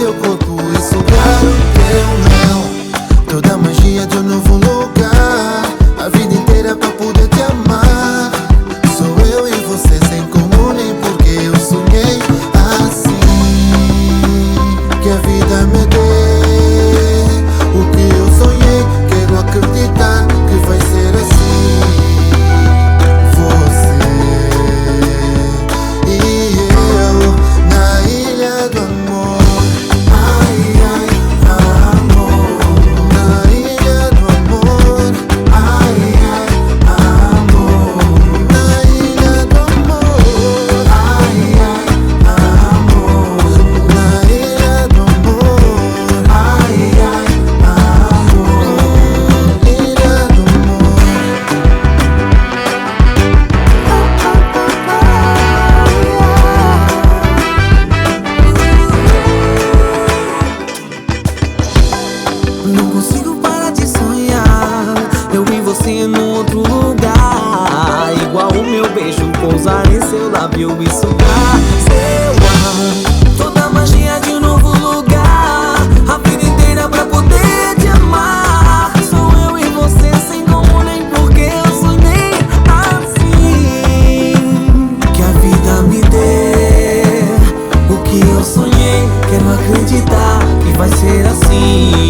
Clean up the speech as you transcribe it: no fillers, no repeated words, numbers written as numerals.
teu corpo e sugar o teu mel. Toda a magia de um novo lugar, a vida inteira pra poder te amar. Sou eu e você sem como nem porque eu sonhei assim. Que a vida me dê o que eu sonhei. Quero acreditar que vai ser assim. Você e eu na ilha do amor. Ai, ai, amor. Na ilha do amor. Ai, ai, amor. Na ilha do amor. Ai, ai, amor. Na ilha do amor. Ai, ai, amor. Ilha do amor. Não consigo parar de sonhar, eu vi você num outro lugar. Igual o meu beijo pousar em seu lábio e sugar seu ar. Toda a magia de um novo lugar, a vida inteira pra poder te amar. Sou eu e você sem como nem porque eu sonhei assim. Que a vida me dê o que eu sonhei. Quero acreditar que vai ser assim.